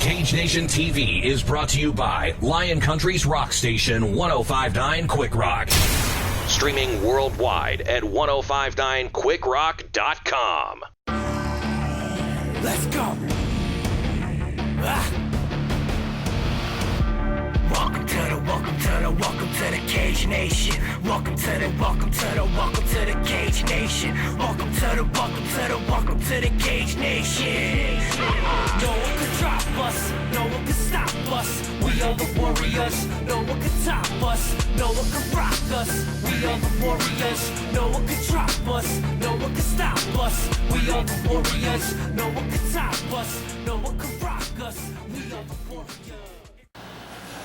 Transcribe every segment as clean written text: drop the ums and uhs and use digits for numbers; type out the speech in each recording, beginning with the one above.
Cage Nation TV is brought to you by Lion Country's rock station 105.9 Quick Rock. Streaming worldwide at 1059quickrock.com. Let's go. Welcome to the Cage Nation. Welcome to the Cage Nation. Welcome to the Cage Nation. No one can drop us, no one can stop us. We are the warriors, no one can top us, no one can rock us. We are the warriors, no one can drop us, no one can stop us. We are the warriors, no one can top us, no one can rock us. We are the warriors.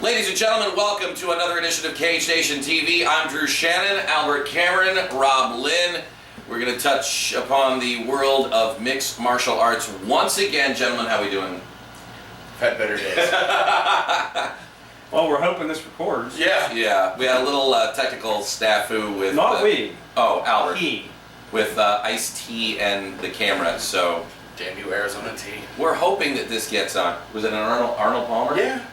Ladies and gentlemen, welcome to another edition of Cage Nation TV. I'm Drew Shannon, Albert Cameron, Rob Lynn. We're going to touch upon the world of mixed martial arts once again. Gentlemen, how we doing? Had better days. Well, we're hoping this records. Yeah. We had a little technical snafu with... Not we. Oh, Albert. He. With Ice-T and the camera, so... Damn you, Arizona tea. We're hoping that this gets on. Was it an Arnold Palmer? Yeah.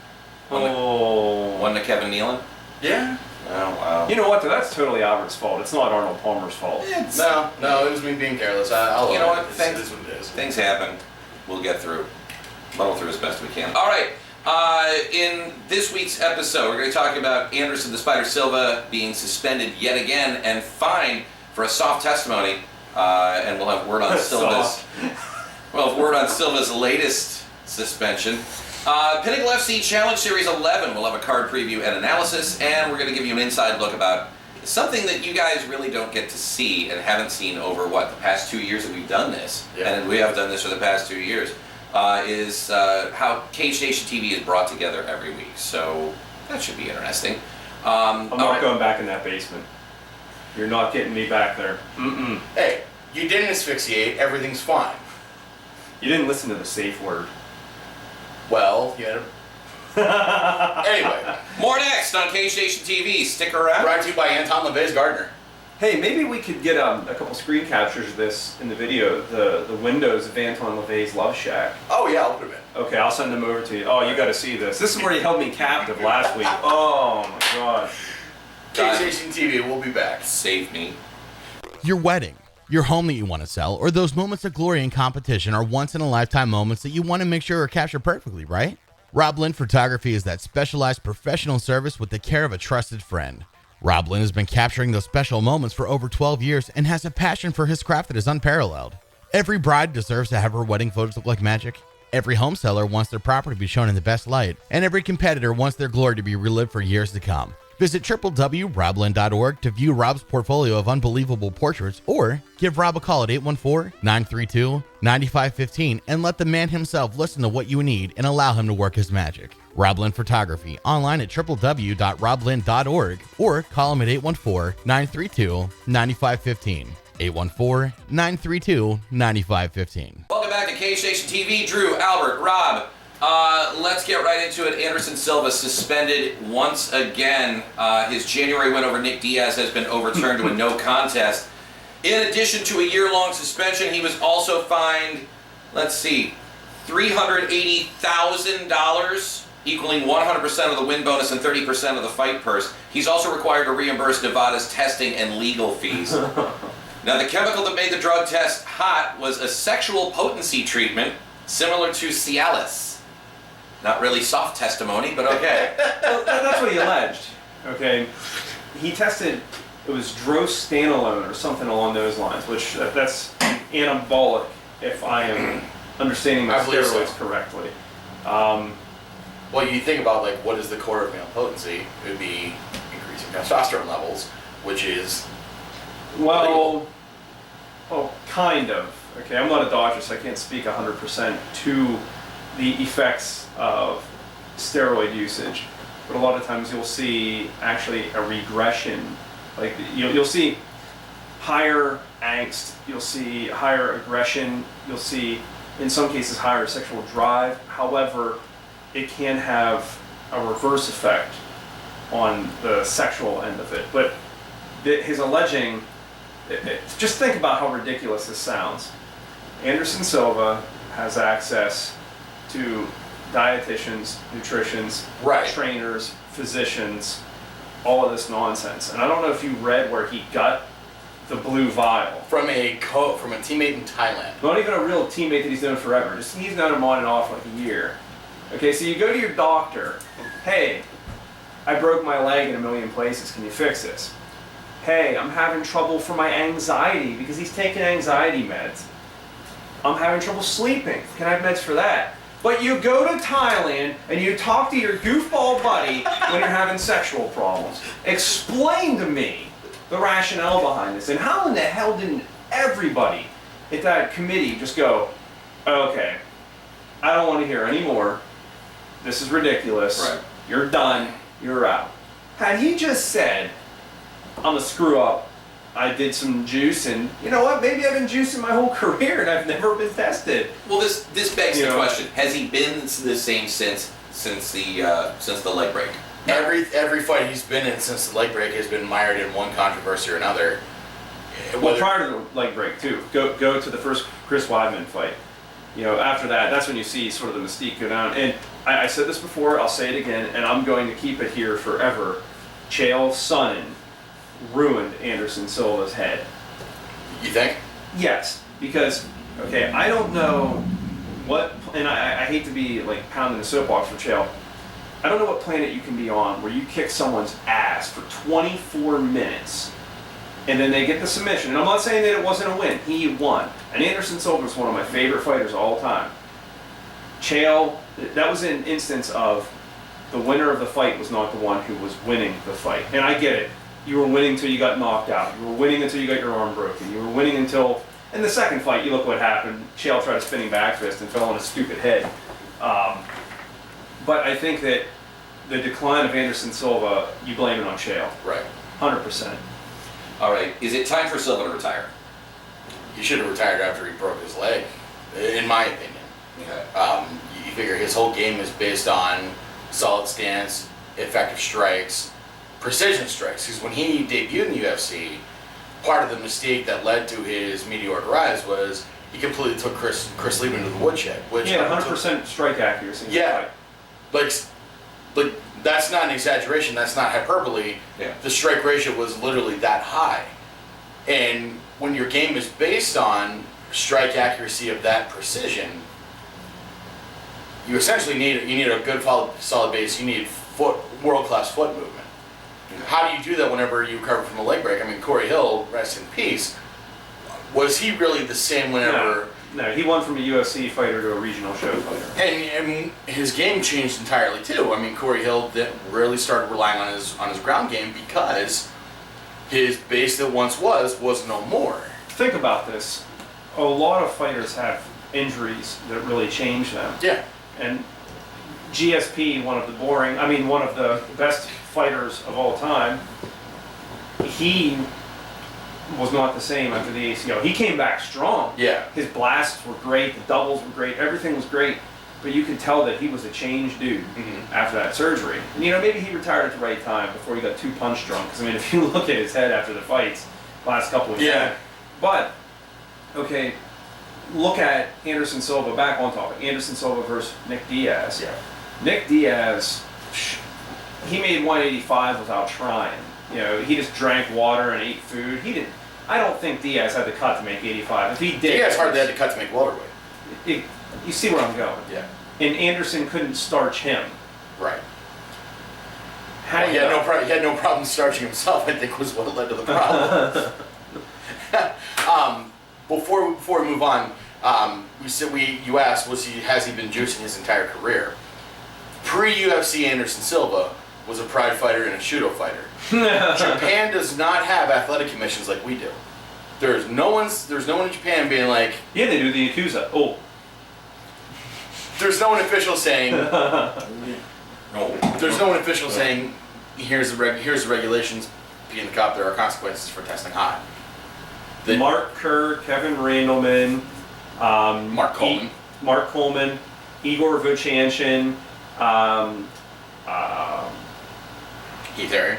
One to Kevin Nealon? Yeah. Oh, wow. You know what, though? That's totally Albert's fault. It's not Arnold Palmer's fault. No, it was me being careless. I'll You know what? It is what it is. Things happen. We'll get through. Muddle through as best we can. All right. In this week's episode, we're going to talk about Anderson the Spider Silva being suspended yet again and fined for a soft testimony. And we'll have word on Silva's latest suspension. Pinnacle FC Challenge Series 11 will have a card preview and analysis, and we're going to give you an inside look about something that you guys really don't get to see and haven't seen over, the past 2 years that we've done this, and we have done this for the past 2 years, is how Cage Nation TV is brought together every week. So that should be interesting. I'm not going back in that basement. You're not getting me back there. Mm-mm. Hey, you didn't asphyxiate. Everything's fine. You didn't listen to the safe word. Well, you had Anyway. More next on Cage Nation TV. Stick around. Brought to you by Anton LaVey's Gardener. Hey, maybe we could get a couple screen captures of this in the video. The windows of Anton LaVey's Love Shack. Oh, yeah, I'll put them in. Okay, I'll send them over to you. Oh, you got to see this. This is where he held me captive last week. Oh, my God. Cage Nation TV, we'll be back. Save me. Your wedding, your home that you want to sell, or those moments of glory and competition are once-in-a-lifetime moments that you want to make sure are captured perfectly, right? Rob Lynn Photography is that specialized professional service with the care of a trusted friend. Rob Lynn has been capturing those special moments for over 12 years and has a passion for his craft that is unparalleled. Every bride deserves to have her wedding photos look like magic. Every home seller wants their property to be shown in the best light, and every competitor wants their glory to be relived for years to come. Visit www.roblyn.org to view Rob's portfolio of unbelievable portraits, or give Rob a call at 814-932-9515 and let the man himself listen to what you need and allow him to work his magic. Rob Lynn Photography, online at www.roblyn.org, or call him at 814-932-9515. 814-932-9515. Welcome back to Cage Nation TV. Drew, Albert, Rob. Let's get right into it. Anderson Silva suspended once again. His January win over Nick Diaz has been overturned to a no contest. In addition to a year-long suspension, he was also fined, $380,000, equaling 100% of the win bonus and 30% of the fight purse. He's also required to reimburse Nevada's testing and legal fees. Now, the chemical that made the drug test hot was a sexual potency treatment similar to Cialis. Not really soft testimony, but okay. Well, that's what he alleged. Okay, he tested, it was drostanolone or something along those lines, which that's anabolic, if I am understanding my steroids correctly. Well, you think about what is the core of male potency? It would be increasing testosterone levels, which is well, kind of. Okay, I'm not a doctor, so I can't speak 100% to the effects of steroid usage, but a lot of times you'll see actually a regression. Like you'll see higher angst, you'll see higher aggression, you'll see in some cases higher sexual drive. However, it can have a reverse effect on the sexual end of it. But his alleging, just think about how ridiculous this sounds. Anderson Silva has access to dietitians, nutritionists, Right. trainers, physicians, all of this nonsense. And I don't know if you read where he got the blue vial. From a teammate in Thailand. Not even a real teammate that he's known forever. Just he's known him on and off like a year. Okay, so you go to your doctor. Hey, I broke my leg in a million places. Can you fix this? Hey, I'm having trouble for my anxiety because he's taking anxiety meds. I'm having trouble sleeping. Can I have meds for that? But you go to Thailand and you talk to your goofball buddy when you're having sexual problems. Explain to me the rationale behind this. And how in the hell didn't everybody at that committee just go, okay, I don't want to hear any more. This is ridiculous. Right. You're done. You're out. Had he just said, I'm a screw up. I did some juice, and you know what? Maybe I've been juicing my whole career, and I've never been tested. Well, this begs You the know. question: has he been the same since the leg break? Every fight he's been in since the leg break has been mired in one controversy or another. Well, prior to the leg break too. Go to the first Chris Weidman fight. You know, after that, that's when you see sort of the mystique go down. And I said this before, I'll say it again, and I'm going to keep it here forever. Chael Sonnen ruined Anderson Silva's head. You think? Yes, because, okay, I don't know what, and I hate to be like pounding the soapbox for Chael. I don't know what planet you can be on where you kick someone's ass for 24 minutes and then they get the submission. And I'm not saying that it wasn't a win. He won. And Anderson Silva is one of my favorite fighters of all time. Chael, that was an instance of the winner of the fight was not the one who was winning the fight. And I get it. You were winning until you got knocked out. You were winning until you got your arm broken. You were winning until, in the second fight, you look what happened. Chael tried a spinning back fist and fell on his stupid head. But I think that the decline of Anderson Silva, you blame it on Chael. Right. 100%. All right, is it time for Silva to retire? He should have retired after he broke his leg, in my opinion. Okay. You figure his whole game is based on solid stance, effective strikes, precision strikes. Because when he debuted in the UFC, part of the mistake that led to his meteoric rise was he completely took Chris Liebman to the woodshed. Which He had 100% strike accuracy. in the Yeah. fight. Like that's not an exaggeration. That's not hyperbole. Yeah. The strike ratio was literally that high, and when your game is based on strike accuracy of that precision, you essentially need a good solid base. You need world class foot movement. How do you do that whenever you recover from a leg break? I mean, Corey Hill, rest in peace. Was he really the same whenever? No, he went from a UFC fighter to a regional show fighter. And his game changed entirely too. I mean, Corey Hill really started relying on his ground game because his base that once was no more. Think about this. A lot of fighters have injuries that really change them. Yeah. And GSP, one of the best fighters of all time, he was not the same after the ACL. He came back strong. Yeah. His blasts were great, the doubles were great, everything was great, but you could tell that he was a changed dude after that surgery. And maybe he retired at the right time before he got too punch drunk. Because if you look at his head after the fights, last couple of years. Yeah. But, okay, look at Anderson Silva, back on topic. Anderson Silva versus Nick Diaz. Yeah. Nick Diaz, he made 185 without trying. He just drank water and ate food. I don't think Diaz had the cut to make 85. If he did, Diaz hardly had to cut to make welterweight. You see where I'm going. Yeah. And Anderson couldn't starch him. Right. How do He you had no problem starching himself. I think was what led to the problem. Before we move on, you asked has he been juicing his entire career? Pre-UFC Anderson Silva was a pride fighter and a judo fighter. Japan does not have athletic commissions like we do. There's no one in Japan being like, Yeah, they do the Yakuza. Oh. there's no one official saying, No. there's no one official saying, here's the regulations. Be in the cop. There are consequences for testing hot. Mark Kerr, Kevin Randleman, Mark Coleman. Mark Coleman, Igor Vuchanshin, Heath Harry.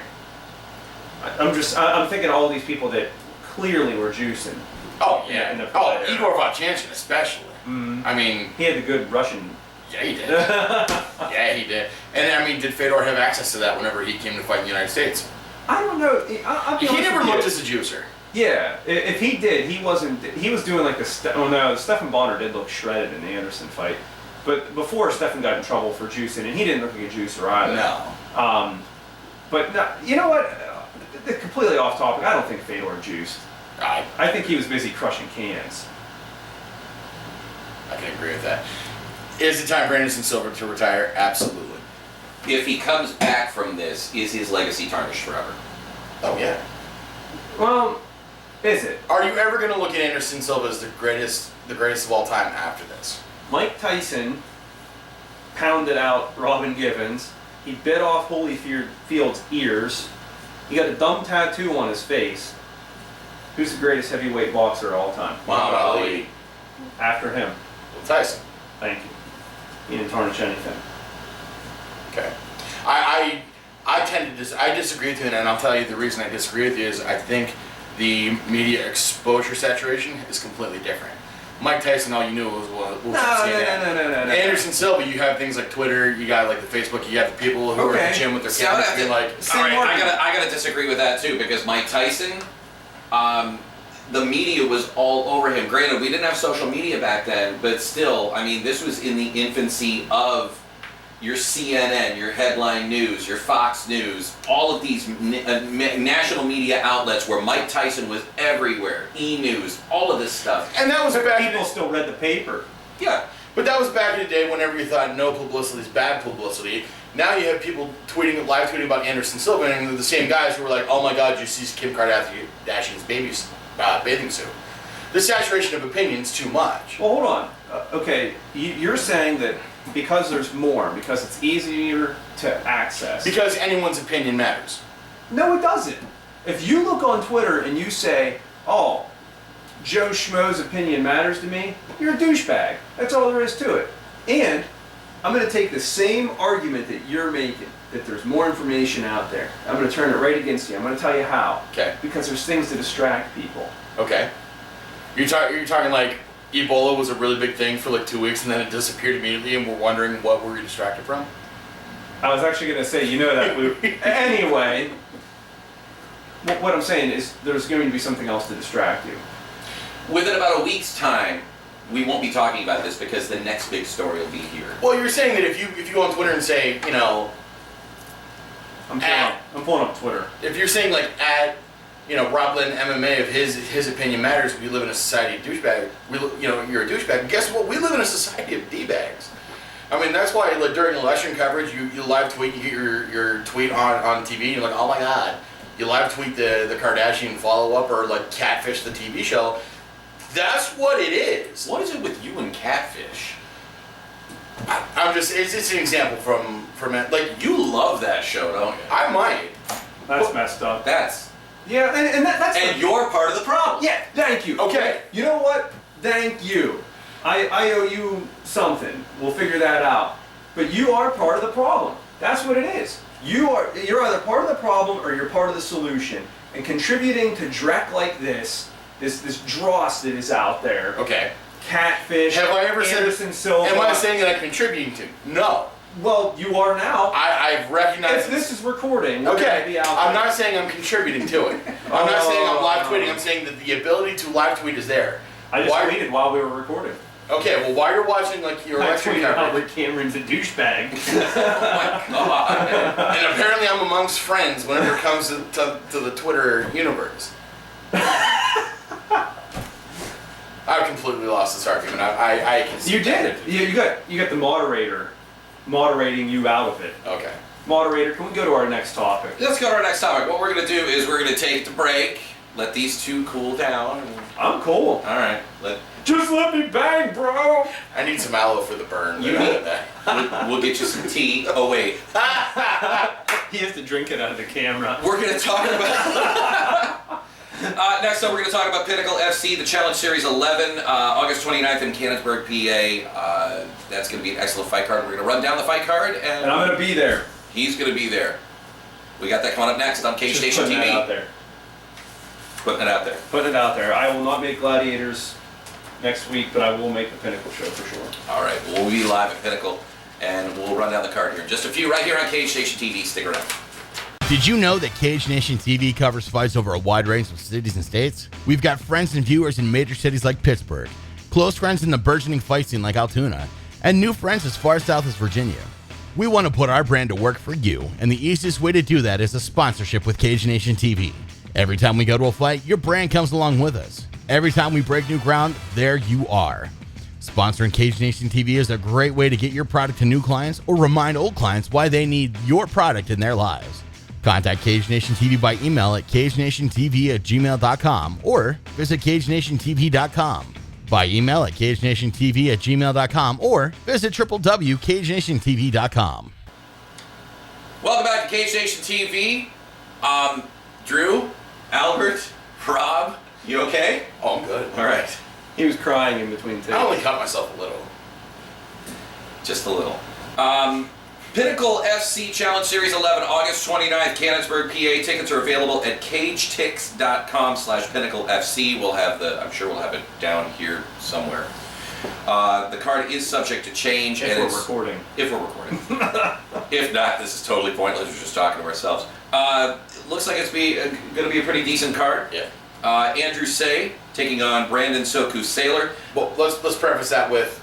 I'm thinking all these people that clearly were juicing. Oh yeah. Igor Vuchanshin especially. I mean, He had the good Russian Yeah, he did. Yeah, he did. And I mean, did Fedor have access to that whenever he came to fight in the United States? I don't know. I'll be He honest never with you. looked as a juicer. Yeah, if he did, he wasn't. He was doing like Stefan Bonner did look shredded in the Anderson fight, but before Stefan got in trouble for juicing, and he didn't look like a juicer either. No. But no, you know what? Completely off topic. I don't think Fedor juiced. I think he was busy crushing cans. I can agree with that. Is it time for Anderson Silva to retire? Absolutely. If he comes back from this, is his legacy tarnished forever? Oh yeah. Well, is it? Are you ever going to look at Anderson Silva as the greatest of all time after this? Mike Tyson pounded out Robin Givens. He bit off Holyfield's ears. He got a dumb tattoo on his face. Who's the greatest heavyweight boxer of all time? Muhammad Ali. After him. Well, Tyson. Thank you. He didn't tarnish anything. Okay. I disagree with you, and I'll tell you the reason I disagree with you is I think the media exposure saturation is completely different. Mike Tyson, all you knew was CNN. No. Anderson Silva, you have things like Twitter, you got like the Facebook, you got the people who are at the gym with their cameras being like, all right, I gotta disagree with that too, because Mike Tyson, the media was all over him. Granted, we didn't have social media back then, but still, I mean, this was in the infancy of your CNN, your headline news, your Fox News, all of these national media outlets where Mike Tyson was everywhere, E-News, all of this stuff. and that was back People still read the paper. Yeah. But that was back in the day whenever you thought no publicity is bad publicity. Now you have people live tweeting about Anderson Silva, and they're the same guys who were like, oh my god, you see Kim Kardashian's bathing suit. The saturation of opinions too much. Well, hold on. Okay, you're saying that because there's more, because it's easier to access. Because anyone's opinion matters. No, it doesn't. If you look on Twitter and you say, oh, Joe Schmo's opinion matters to me, you're a douchebag. That's all there is to it. And I'm going to take the same argument that you're making, that there's more information out there. I'm going to turn it right against you. I'm going to tell you how. Okay. Because there's things to distract people. Okay. You're talking like Ebola was a really big thing for like 2 weeks and then it disappeared immediately and we're wondering what we're distracted from? I was actually going to say, you know that. Anyway, what I'm saying is there's going to be something else to distract you. Within about a week's time, we won't be talking about this because the next big story will be here. Well, you're saying that if you go on Twitter and say, you know, I'm pulling up Twitter. if you're saying like Rob Lynn MMA, if his opinion matters, we live in a society of douchebag. You're a douchebag. Guess what? We live in a society of d-bags. I mean, that's why like during election coverage, you live tweet, you get your tweet on TV, and you're like, oh my god. You live tweet the Kardashian follow up or like Catfish the TV show. That's what it is. What is it with you and Catfish? I'm just it's an example from like You love that show, don't you? I might. That's messed up. That's Yeah, and that's and you're part of the problem. Yeah, thank you. Okay. You know what? Thank you. I owe you something. We'll figure that out. But you are part of the problem. That's what it is. You're either part of the problem or you're part of the solution. And contributing to dreck like this dross that is out there. Okay. Catfish. Have I ever Anderson said? Silva. Am I saying that I'm contributing to? No. Well, you are now. I've recognized. If this is recording, we're gonna Okay, be out there. I'm not saying I'm contributing to it. I'm not saying I'm live tweeting. I'm saying that the ability to live tweet is there. I just tweeted while we were recording. Okay, well, while you're watching like your I election tweeted coverage, Albert Cameron's a douchebag. Oh my god. and apparently I'm amongst friends whenever it comes to the Twitter universe. I've completely lost this argument. I can see You did. You got the moderator moderating you out of it. Okay. Moderator, can we go to our next topic? Let's go to our next topic. What we're going to do is we're going to take the break, let these two cool down. I'm cool. All right. Just let me bang, bro. I need some aloe for the burn. You need that. We'll get you some tea. Oh, wait. He has to drink it out of the camera. We're going to talk about... next up, we're going to talk about Pinnacle FC, the Challenge Series 11, August 29th in Canonsburg, PA. That's going to be an excellent fight card. We're going to run down the fight card, And I'm going to be there. he's going to be there. We got that coming up next on Cage Just Station putting TV. that out there. Putting it out there. Putting it out there. I will not make gladiators next week, but I will make the Pinnacle show for sure. All right, we'll be live at Pinnacle, and we'll run down the card here in just a few right here on Cage Nation TV. Stick around. Did you know that Cage Nation TV covers fights over a wide range of cities and states? We've got friends and viewers in major cities like Pittsburgh, close friends in the burgeoning fight scene like Altoona, and new friends as far south as Virginia. We want to put our brand to work for you, and the easiest way to do that is a sponsorship with Cage Nation TV. Every time we go to a fight, your brand comes along with us. Every time we break new ground, there you are. Sponsoring Cage Nation TV is a great way to get your product to new clients or remind old clients why they need your product in their lives. Contact Cage Nation TV by email at cagenationtv@gmail.com or visit cagenationtv.com. By email at cagenationtv@gmail.com or visit www.cagenationtv.com. Welcome back to Cage Nation TV. Drew, Albert, Rob, you okay? Oh, I'm good. All right. He was crying in between takes. I only cut myself a little. Just a little. Pinnacle FC Challenge Series 11, August 29th, Canonsburg, PA. Tickets are available at cagetix.com/Pinnacle FC. I'm sure we'll have it down here somewhere. The card is subject to change. If we're recording. If we're recording. If not, this is totally pointless. We're just talking to ourselves. Looks like it's going to be a pretty decent card. Yeah. Andrew Say taking on Brandon Soku Sailor. Well, let's preface that with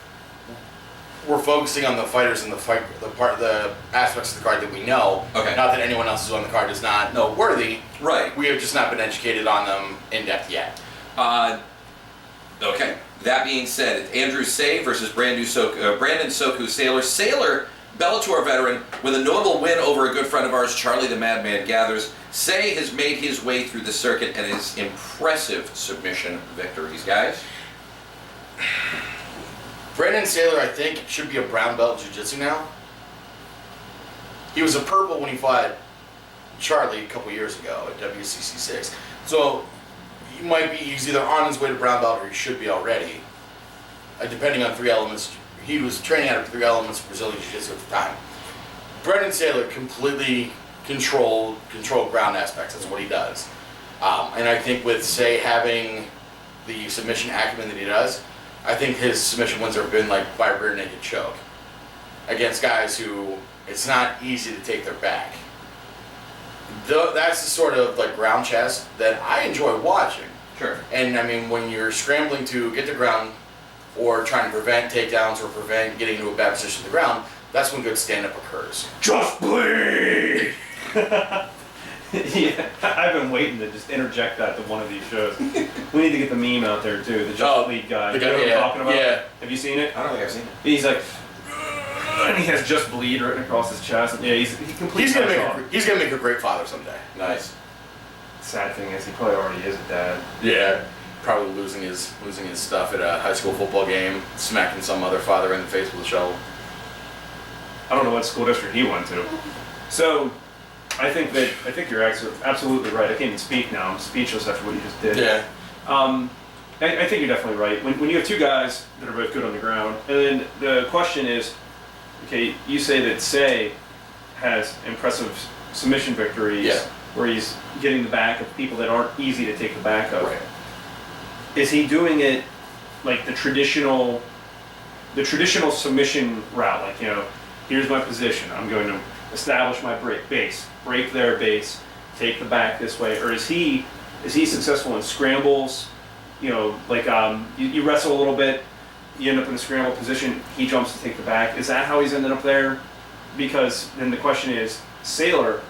we're focusing on the fighters and the aspects of the card that we know. Okay. Not that anyone else who's on the card is not noteworthy. Right. We have just not been educated on them in depth yet. Okay. That being said, it's Andrew Say versus Brandon Soku Sailor. Sailor, Bellator veteran, with a notable win over a good friend of ours, Charlie the Madman Gathers. Say has made his way through the circuit and his impressive submission victories, guys. Brandon Sailor, I think, should be a brown belt in jiu-jitsu now. He was a purple when he fought Charlie a couple years ago at WCC 6. So he's either on his way to brown belt or he should be already. Depending on 3 elements. He was training out of 3 elements of Brazilian Jiu-Jitsu at the time. Brandon Sailor completely controlled ground aspects. That's what he does. And I think with, say, having the submission acumen that he does, I think his submission wins have been like by rear naked choke against guys who it's not easy to take their back. That's the sort of like ground chess that I enjoy watching. Sure. And I mean, when you're scrambling to get to ground or trying to prevent takedowns or prevent getting into a bad position on the ground, that's when good stand-up occurs. Just bleed! Yeah, I've been waiting to just interject that to one of these shows. We need to get the meme out there too, the Just Bleed guy. The You know what I'm talking about? Yeah. Have you seen it? I don't think I've seen it. He's like, and he has Just Bleed written across his chest. And yeah, he completely. He's gonna make a great father someday. Nice. Sad thing is, he probably already is a dad. Yeah. Probably losing his stuff at a high school football game, smacking some other father in the face with a shovel. I don't know what school district he went to. So, I think you're absolutely right. I can't even speak now. I'm speechless after what you just did. Yeah. I think you're definitely right. When you have 2 guys that are both good on the ground, and then the question is, okay, you say that Say has impressive submission victories where he's getting the back of people that aren't easy to take the back of. Right. Is he doing it like the traditional submission route? Like, here's my position. I'm going to establish my base, break their base, take the back this way, or is he successful in scrambles? You wrestle a little bit, you end up in a scramble position, he jumps to take the back. Is that how he's ended up there? Because then the question is, Sailor,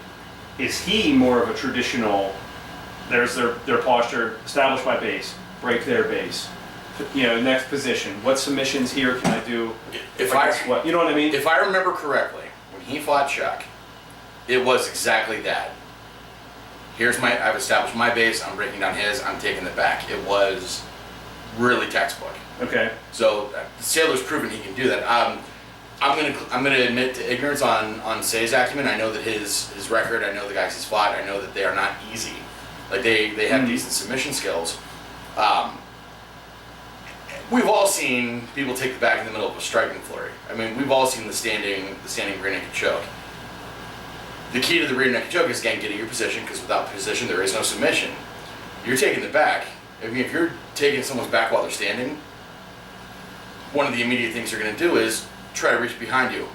is he more of a traditional, there's their posture, establish my base, break their base, next position, what submissions here can I do? You know what I mean? If I remember correctly, when he fought Chuck, it was exactly that. I've established my base, I'm breaking down his, I'm taking the back. It was really textbook. Okay. So Sailor's proven he can do that. I'm gonna admit to ignorance on Say's acumen. I know that his record, I know the guys he's fought, I know that they are not easy. Like they have decent submission skills. We've all seen people take the back in the middle of a striking flurry. I mean, we've all seen the standing rear naked choke. The key to the rear naked choke is, again, getting your position, because without position, there is no submission. You're taking the back. I mean, if you're taking someone's back while they're standing, one of the immediate things you're going to do is try to reach behind you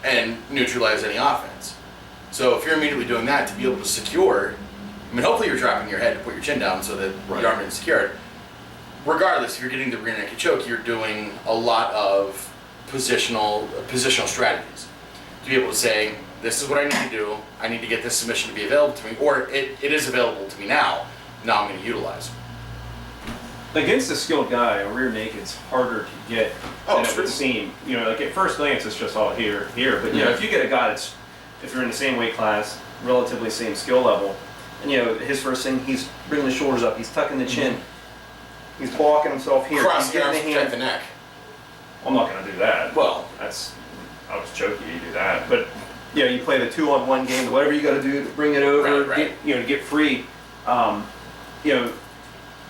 and neutralize any offense. So if you're immediately doing that, to be able to secure, I mean, hopefully you're dropping your head to put your chin down so that your arm is secured. Regardless, if you're getting the rear naked choke, you're doing a lot of positional strategies. To be able to say, this is what I need to do, I need to get this submission to be available to me, or it is available to me now I'm going to utilize. Against a skilled guy, a rear naked's harder to get than it would seem. You know, like at first glance, it's just all here. But you know, if you get a guy that's, if you're in the same weight class, relatively same skill level, and you know, his first thing, he's bringing the shoulders up, he's tucking the chin, he's blocking himself here, Cross he's the arms, getting the protect hand. the neck. I'm not going to do that. Well, I was joking you do that, but you know, you play the 2-on-1 game, whatever you got to do to bring it over, Right. to get free. You know,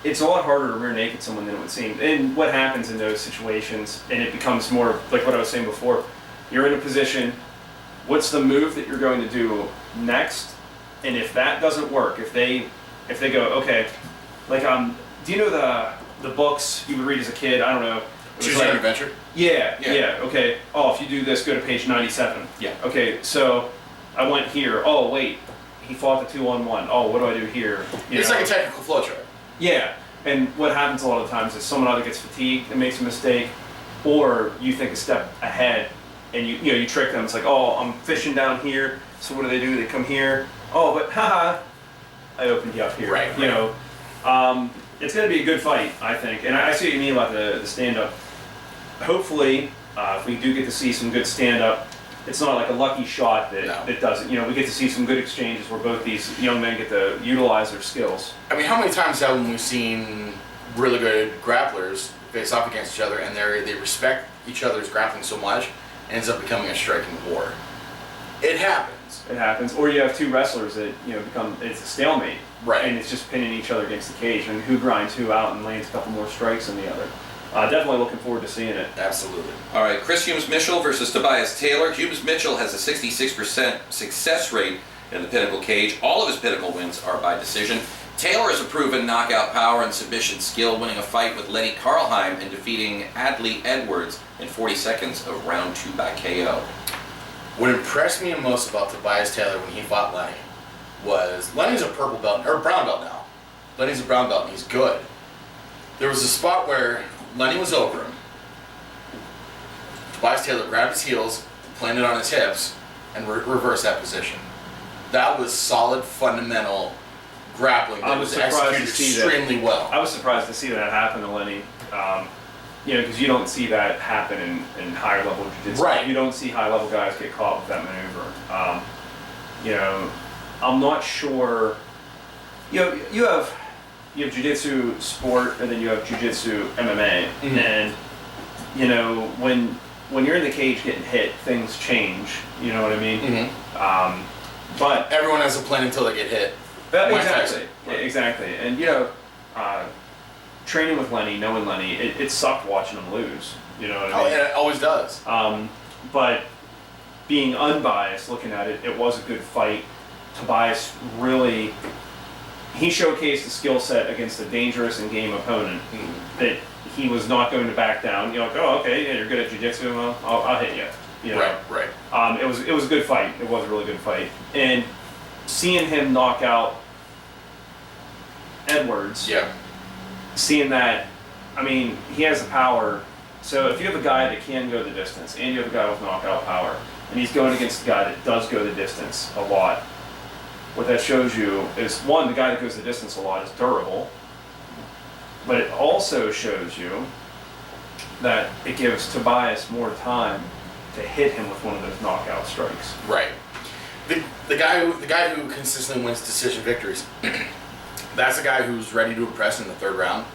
it's a lot harder to rear naked someone than it would seem. And what happens in those situations, and it becomes more like what I was saying before, you're in a position, what's the move that you're going to do next? And if that doesn't work, if they go, okay, like do you know the books you would read as a kid? I don't know. Choose Your Own Adventure? Yeah, okay. Oh, if you do this, go to page 97. Yeah. Okay, so I went here. Oh, wait, he fought the 2-on-1. Oh, what do I do here? It's like a technical flow chart. Yeah, and what happens a lot of times is someone either gets fatigued and makes a mistake, or you think a step ahead and you trick them. It's like, oh, I'm fishing down here, so what do? They come here. Oh, but haha, I opened you up here. Right. You know, it's going to be a good fight, I think. And I see what you mean about the stand-up. Hopefully, if we do get to see some good stand-up, it's not like a lucky shot that does it. You know, we get to see some good exchanges where both these young men get to utilize their skills. I mean, how many times haven't we seen really good grapplers face off against each other and they respect each other's grappling so much, it ends up becoming a striking war? It happens. It happens. Or you have two wrestlers that, it's a stalemate. Right. And it's just pinning each other against the cage, and who grinds who out and lands a couple more strikes than the other. Definitely looking forward to seeing it. Absolutely. All right, Chris Humes-Mitchell versus Tobias Taylor. Humes-Mitchell has a 66% success rate in the Pinnacle cage. All of his Pinnacle wins are by decision. Taylor has a proven knockout power and submission skill, winning a fight with Lenny Karlheim and defeating Adley Edwards in 40 seconds of round 2 by KO. What impressed me most about Tobias Taylor when he fought Lenny was Lenny's a purple belt, or brown belt now. Lenny's a brown belt and he's good. There was a spot where Lenny was over him. Tobias Taylor grabbed his heels, planted on his hips, and reversed that position. That was solid, fundamental grappling that was executed extremely well. I was surprised to see that happen to Lenny. Because you don't see that happen in higher level jiu-jitsu. Right. You don't see high level guys get caught with that maneuver. I'm not sure. You have jiu-jitsu sport, and then you have jiu-jitsu MMA, and when you're in the cage getting hit, things change. You know what I mean? But everyone has a plan until they get hit. Exactly. And training with Lenny, knowing Lenny, it sucked watching him lose. You know what I mean? Oh, yeah, it always does. But being unbiased, looking at it, it was a good fight. Tobias really, he showcased a skill set against a dangerous and game opponent that he was not going to back down. You're like, oh, okay, yeah, you're good at jiu-jitsu, well, I'll hit you. Right. It was a good fight. It was a really good fight. And seeing him knock out Edwards, seeing that, he has the power. So if you have a guy that can go the distance, and you have a guy with knockout power, and he's going against a guy that does go the distance a lot, what that shows you is, one, the guy that goes the distance a lot is durable, but it also shows you that it gives Tobias more time to hit him with one of those knockout strikes. Right. The guy who consistently wins decision victories, that's the guy who's ready to impress in the third round.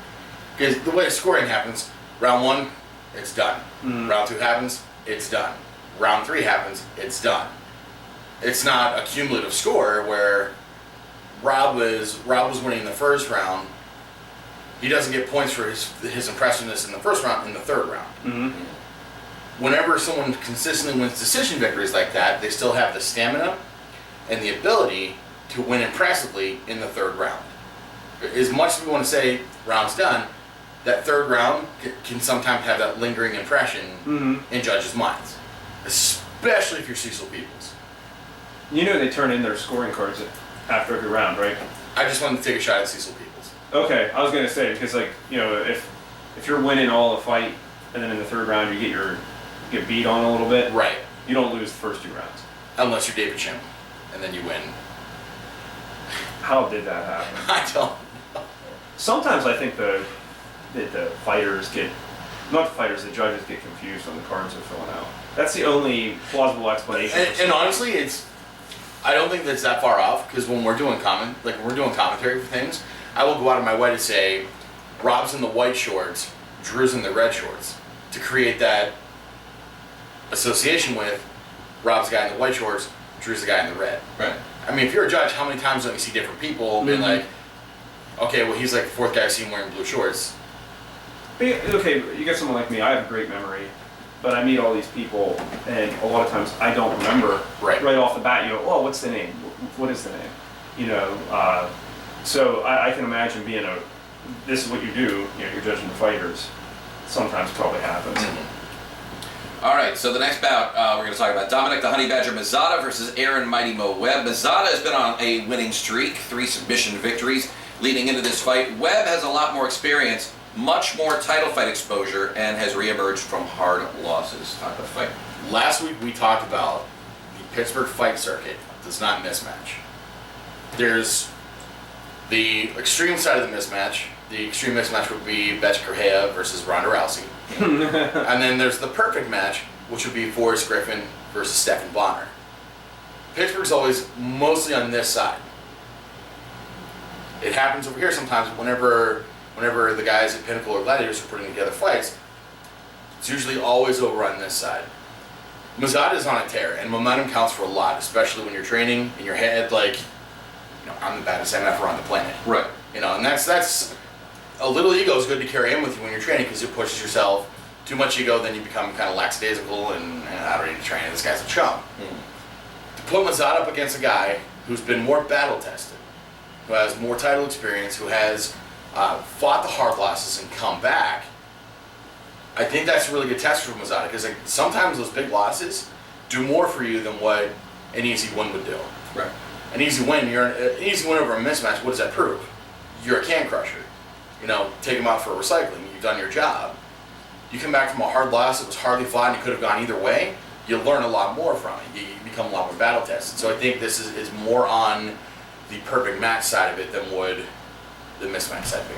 Because the way scoring happens, round 1, it's done. Round 2 happens, it's done. Round 3 happens, it's done. It's not a cumulative score where Rob was winning the first round. He doesn't get points for his impressiveness in the first round, in the third round. Whenever someone consistently wins decision victories like that, they still have the stamina and the ability to win impressively in the third round. As much as we want to say round's done, that third round can sometimes have that lingering impression in judges' minds, especially if you're Cecil Peoples. You know they turn in their scoring cards after every round, right? I just wanted to take a shot at Cecil Peoples. Okay, I was gonna say because like if you're winning all the fight and then in the third round you get beat on a little bit, Right. you don't lose the first 2 rounds. Unless you're David Shim, and then you win. How did that happen? I don't. Sometimes I think the fighters get, not the fighters, the judges get confused when the cards are filling out. That's the only plausible explanation. And honestly, I don't think that's that far off, because when we're doing commentary for things, I will go out of my way to say, Rob's in the white shorts, Drew's in the red shorts, to create that association with Rob's the guy in the white shorts, Drew's the guy in the red. Right. I mean, if you're a judge, how many times don't you see different people being like, okay, well, he's like the fourth guy I've seen wearing blue shorts. Okay, you get someone like me, I have a great memory, but I meet all these people, and a lot of times I don't remember Right. off the bat. You go, oh, what's the name? What is the name? You know, so I can imagine being this is what you do, you know, you're judging the fighters. Sometimes probably happens. All right, so the next bout, we're going to talk about Dominic the Honey Badger Mazzata versus Aaron Mighty Mo Webb. Mazzata has been on a winning streak, 3 submission victories leading into this fight. Webb has a lot more experience, much more title fight exposure, and has reemerged from hard losses. Talk about the fight. Last week we talked about the Pittsburgh fight circuit does not mismatch. There's the extreme side of the mismatch. The extreme mismatch would be Betty Correia versus Ronda Rousey. And then there's the perfect match, which would be Forrest Griffin versus Stephen Bonner. Pittsburgh's always mostly on this side. It happens over here sometimes whenever the guys at Pinnacle or Gladiators are putting together fights, it's usually always over on this side. Mazzata is on a tear, and momentum counts for a lot, especially when you're training in your head, like, you know, I'm the baddest MFer on the planet. Right. You know, and that's a little ego is good to carry in with you when you're training, because it pushes yourself. Too much ego, then you become kind of lackadaisical and I don't need to train. This guy's a chump. To put Mazzata up against a guy who's been more battle tested, who has more title experience, who has fought the hard losses and come back, I think that's a really good test for Mazzata, because like, sometimes those big losses do more for you than what an easy win would do. Right. An easy win over a mismatch, what does that prove? You're a can crusher. You know, take him out for recycling. You've done your job. You come back from a hard loss that was hardly fought and it could have gone either way, you learn a lot more from it. You become a lot more battle tested. So I think this is more on the perfect match side of it than would the mismatch side be.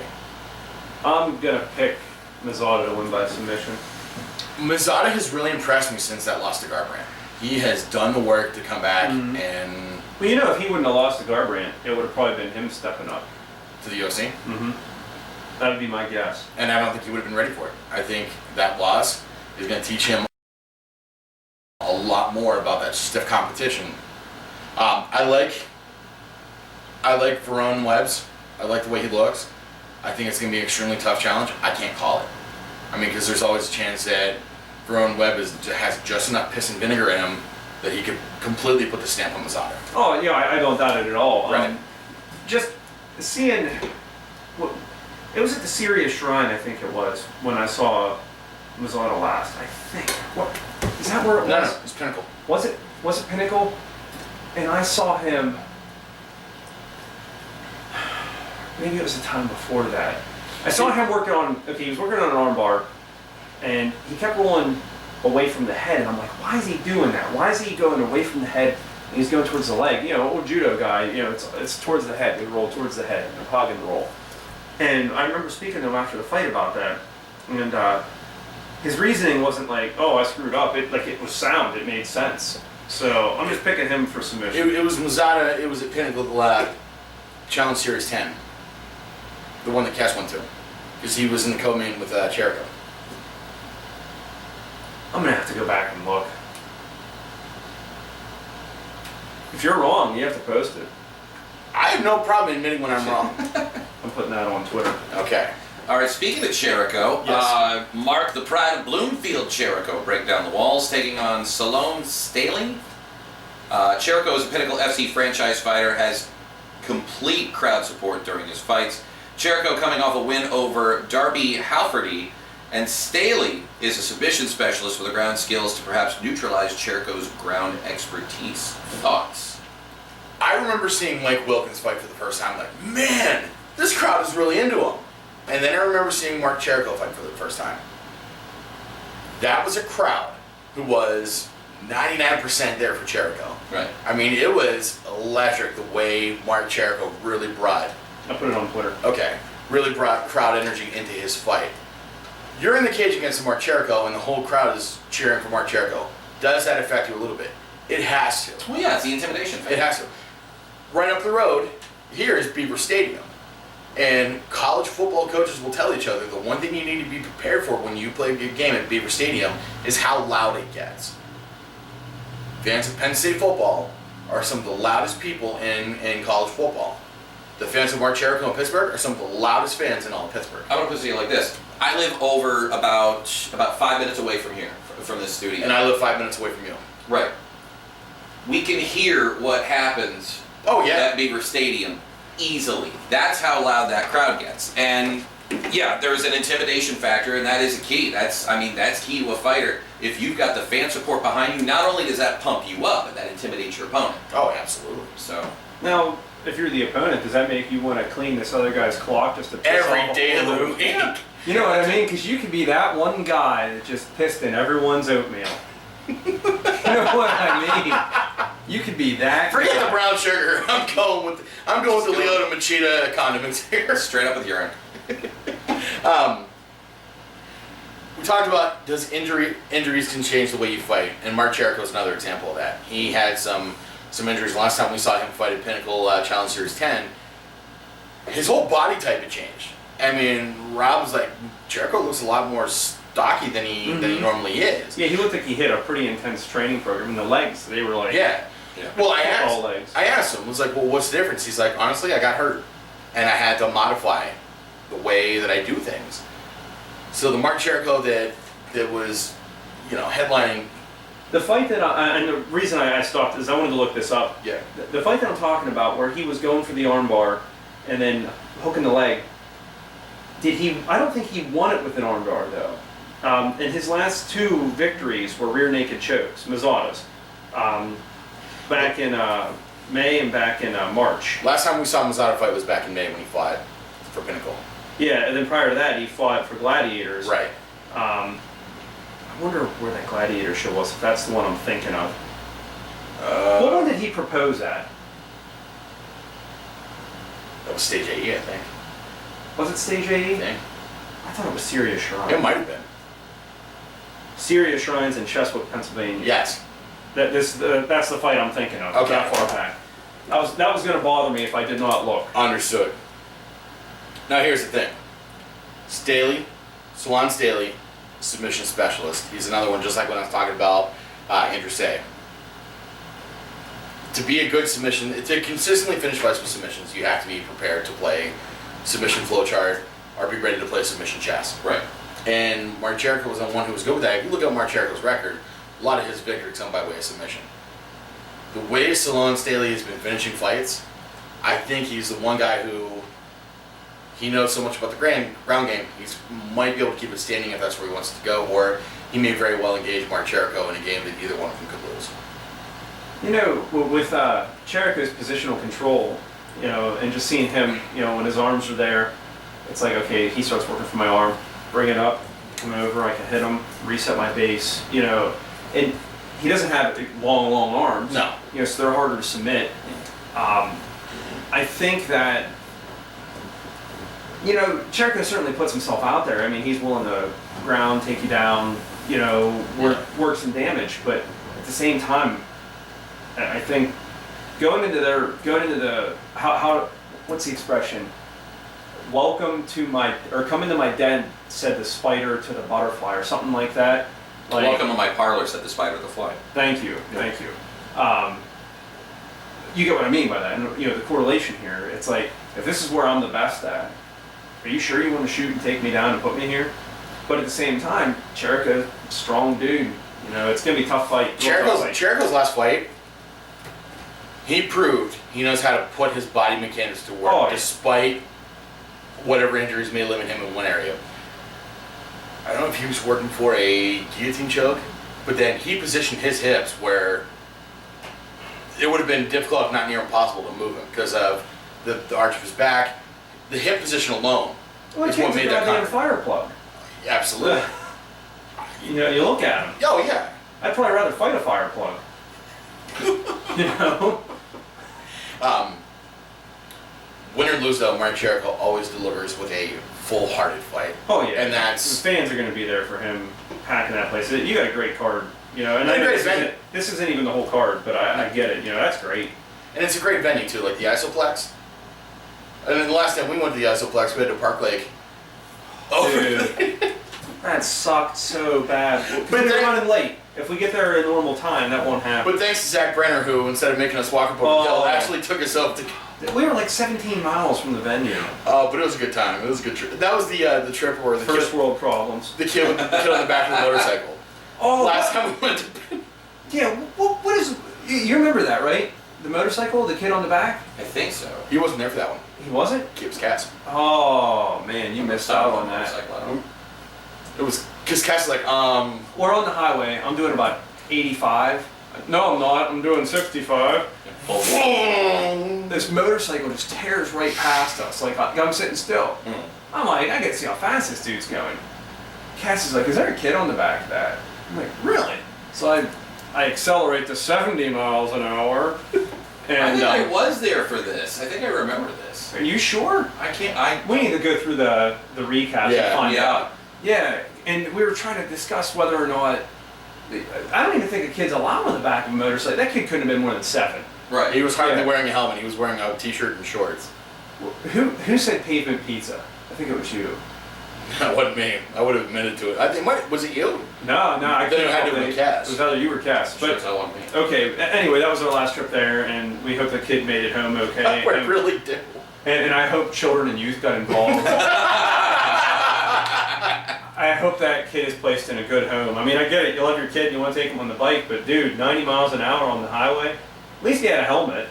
I'm gonna pick Mazzata to win by submission. Mazzata has really impressed me since that loss to Garbrandt. He has done the work to come back and Well, you know, if he wouldn't have lost to Garbrandt, it would have probably been him stepping up. to the UFC. That would be my guess. And I don't think he would have been ready for it. I think that loss is going to teach him a lot more about that stiff competition. I like Verone Webb's. I like the way he looks. I think it's going to be an extremely tough challenge. I can't call it. I mean, because there's always a chance that Verone Webb has just enough piss and vinegar in him that he could completely put the stamp on Mazzata. Oh, yeah, I don't doubt it at all. Right. Just seeing, it was at the Sirius Shrine, I think it was, when I saw Mazzata last. I think. What is that where it was? No, it's Pinnacle. Was it Pinnacle? And I saw him. Maybe it was the time before that. I saw him working on. Okay, he was working on an armbar, and he kept rolling away from the head. And I'm like, why is he doing that? Why is he going away from the head? And he's going towards the leg. You know, old judo guy. You know, it's towards the head. They roll towards the head. They're hogging the roll. And I remember speaking to him after the fight about that, and his reasoning wasn't like, oh, I screwed up. It was sound. It made sense. So I'm just picking him for submission. It was Mazzata. It was at Pinnacle Challenge Series 10, the one that Cass went to, because he was in the co-main with Cherico. I'm gonna have to go back and look. If you're wrong, you have to post it. I have no problem admitting when I'm wrong. I'm putting that on Twitter. Okay. All right, speaking of Cherico, Yes. Mark the Pride of Bloomfield Cherico break down the walls, taking on Salome Staling. Cherico is a Pinnacle FC franchise fighter, has complete crowd support during his fights. Jericho coming off a win over Darby Halfordy, and Staley is a submission specialist with the ground skills to perhaps neutralize Jericho's ground expertise. Thoughts? I remember seeing Mike Wilkins fight for the first time, like, man, this crowd is really into him. And then I remember seeing Mark Jericho fight for the first time. That was a crowd who was 99% there for Jericho. Right. I mean, it was electric the way Mark Jericho really brought, I put it on Twitter. really brought crowd energy into his fight. You're in the cage against Mark Jericho, and the whole crowd is cheering for Mark Jericho. Does that affect you a little bit? It has to. Well, yeah, it's the intimidation factor. It has to. Right up the road, here is Beaver Stadium. And college football coaches will tell each other the one thing you need to be prepared for when you play a good game at Beaver Stadium is how loud it gets. Fans of Penn State football are some of the loudest people in college football. The fans of Mark Jericho in Pittsburgh are some of the loudest fans in all of Pittsburgh. I'm going to put it like this. I live over about 5 minutes away from here, from this studio. And I live 5 minutes away from you. Right. We can hear what happens at Beaver Stadium easily. That's how loud that crowd gets. And yeah, there's an intimidation factor, and that is a key. That's key to a fighter. If you've got the fan support behind you, not only does that pump you up, but that intimidates your opponent. Oh, absolutely. So Now, if you're the opponent, does that make you want to clean this other guy's clock just to piss Every off day of all the over? week. You know what I mean? Because you could be that one guy that just pissed in everyone's oatmeal. You know what I mean? You could be that Forget guy. the brown sugar. I'm going with the Leota Machida condiments here. straight up with urine. We talked about injuries can change the way you fight, and Mark Jericho is another example of that. He had some injuries. Last time we saw him fight at Pinnacle Challenge Series 10, his whole body type had changed. I mean, Rob was like, Jericho looks a lot more stocky than he normally is. Yeah, he looked like he hit a pretty intense training program. And the legs, they were like... Yeah. Well, I football asked him, I was like, well, what's the difference? He's like, honestly, I got hurt, and I had to modify the way that I do things. So the Mark Jericho that was, headlining. The fight that and the reason I stopped is I wanted to look this up. Yeah. The fight that I'm talking about, where he was going for the armbar and then hooking the leg, I don't think he won it with an armbar, though. And his last two victories were rear naked chokes, Mazzadas, back in May and back in March. Last time we saw Mazzata fight was back in May when he fought for Pinnacle. Yeah, and then prior to that, he fought for Gladiators. Right. I wonder where that Gladiator show was, if that's the one I'm thinking of. What one did he propose at? That was Stage AE, I think. Was it Stage 80? I think. I thought it was Syria Shrine. It might have been. Syria Shrines in Cheswick, Pennsylvania. Yes. That's the fight I'm thinking of. Okay. That far back. That was going to bother me if I did not look. Understood. Now here's the thing. Salon Staley, submission specialist. He's another one, just like when I was talking about Andrew Say. To be a good submission, to consistently finish fights with submissions, you have to be prepared to play submission flowchart or be ready to play submission chess. Right. And Mark Jericho was the one who was good with that. If you look at Mark Jericho's record, a lot of his victories come by way of submission. The way Salon Staley has been finishing fights, I think he's the one guy who he knows so much about the ground game. He might be able to keep it standing if that's where he wants to go, or he may very well engage Mark Jericho in a game that either one of them could lose. You know, with Jericho's positional control, and just seeing him, when his arms are there, it's like, okay, he starts working for my arm, bring it up, come over, I can hit him, reset my base, and he doesn't have long arms. No. So they're harder to submit. I think that, Jericho certainly puts himself out there. I mean, he's willing to ground, take you down, work some damage, but at the same time, I think going into the what's the expression? Come into my den, said the spider to the butterfly, or something like that. Like, Welcome to my parlor, said the spider to the fly. Thank you. You get what I mean by that, and the correlation here. It's like, if this is where I'm the best at, are you sure you want to shoot and take me down and put me here? But at the same time, Jericho, strong dude. It's gonna be a tough fight. Jericho's last fight, he proved he knows how to put his body mechanics to work, despite whatever injuries may limit him in one area. I don't know if he was working for a guillotine choke, but then he positioned his hips where it would have been difficult, if not near impossible, to move him because of the arch of his back. The hip position alone is what made that goddamn fire plug. Absolutely. You know, you look at him. Oh, yeah. I'd probably rather fight a fire plug. You know? Win or lose, though, Mark Jericho always delivers with a full-hearted fight. Oh, yeah. And that's... The fans are going to be there for him packing that place. You got a great card, you know. And I know this isn't even the whole card, but I get it. You know, that's great. And it's a great venue, too, like the Isoplex. And then the last time we went to the Isoplex, we had to Park Lake. Oh, dude. That sucked so bad. But we were running late. If we get there at a normal time, that won't happen. But thanks to Zach Brenner, who, instead of making us walk up the hill, actually took us up to... We were like 17 miles from the venue. Oh, but it was a good time. It was a good trip. That was the trip where the First world problems. The kid on the back of the motorcycle. Oh, last time we went to... Yeah, what is... You remember that, right? The motorcycle, the kid on the back? I think so. He wasn't there for that one. He wasn't? He was Cass. Oh, man, you missed out on that. It was... Because Cass was like, We're on the highway. I'm doing about 85. No, I'm not. I'm doing 65. This motorcycle just tears right past us. Like, I'm sitting still. I'm like, I gotta see how fast this dude's going. Cass is like, is there a kid on the back of that? I'm like, really? So I accelerate to 70 miles an hour. And I think I was there for this. I think I remember this. Are you sure? We need to go through the recap and find out. Yeah, and we were trying to discuss whether or not... I don't even think a kid's allowed on the back of a motorcycle. That kid couldn't have been more than 7. Right. He was hardly wearing a helmet. He was wearing a t-shirt and shorts. Who said pavement pizza? I think it was you. That wasn't me. I would have admitted to it. I think, was it you? No, I then can't. It had to be Cass. It was either you or Cass. But that wasn't me. Okay. Anyway, that was our last trip there, and we hope the kid made it home okay. I really did. And I hope children and youth got involved. I hope that kid is placed in a good home. I mean, I get it. You love your kid and you want to take him on the bike, but dude, 90 miles an hour on the highway. At least he had a helmet.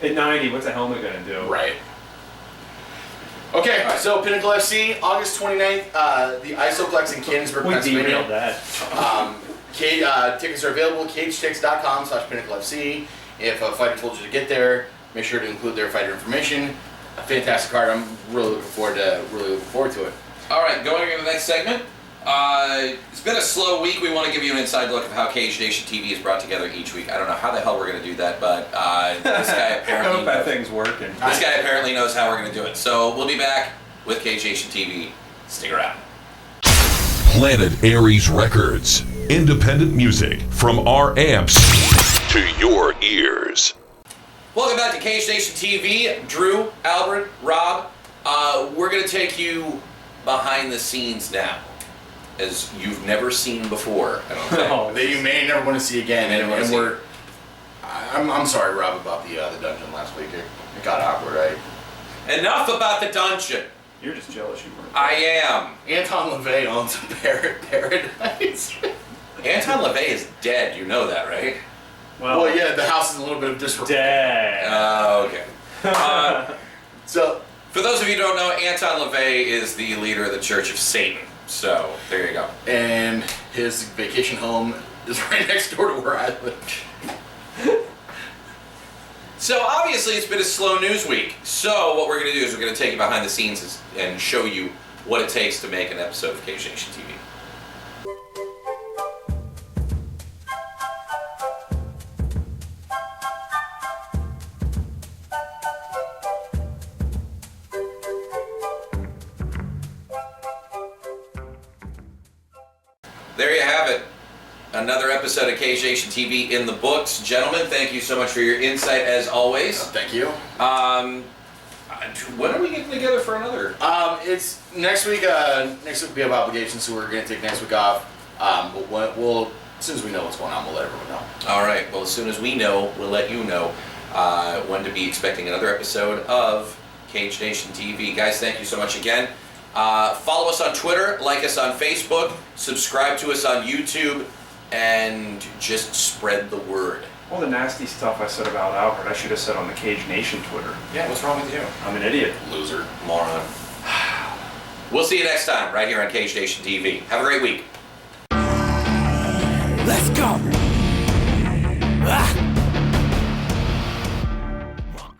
At 90, what's a helmet going to do? Right. Okay, so Pinnacle FC, August 29th, the Isoplex in Canonsburg, Pennsylvania. We derailed that. Tickets are available at cagetix.com/Pinnacle FC. If a fighter told you to get there, make sure to include their fighter information. A fantastic card. I'm really looking forward to it. All right, going into the next segment. It's been a slow week. We want to give you an inside look of how Cage Nation TV is brought together each week. I don't know how the hell we're going to do that, but this guy apparently... I hope that thing's working. This guy apparently knows how we're going to do it. So we'll be back with Cage Nation TV. Stick around. Planet Aries Records. Independent music from our amps to your ears. Welcome back to Cage Nation TV. Drew, Albert, Rob. We're going to take you behind the scenes now, as you've never seen before. I don't think. That you may never want to see again. I'm sorry, Rob, about the dungeon last week. It got awkward. Enough about the dungeon. You're just jealous you weren't. I am. Anton LaVey owns a paradise. Anton LaVey is dead. You know that, right? Well, yeah. The house is in a little bit of disrepair. Dead. Okay. So. For those of you who don't know, Anton LaVey is the leader of the Church of Satan. So, there you go. And his vacation home is right next door to where I live. So, obviously, it's been a slow news week. So, what we're going to do is we're going to take you behind the scenes and show you what it takes to make an episode of Cage Nation TV. There you have it. Another episode of Cage Nation TV in the books. Gentlemen, thank you so much for your insight as always. Thank you. When are we getting together for another? It's next week. Next week we have obligations, so we're going to take next week off. But we'll, as soon as we know what's going on, we'll let everyone know. All right. Well, as soon as we know, we'll let you know when to be expecting another episode of Cage Nation TV. Guys, thank you so much again. Follow us on Twitter, like us on Facebook, subscribe to us on YouTube, and just spread the word. All the nasty stuff I said about Albert, I should have said on the Cage Nation Twitter. Yeah, what's wrong with you? I'm an idiot. Loser. Moron. We'll see you next time right here on Cage Nation TV. Have a great week. Let's go.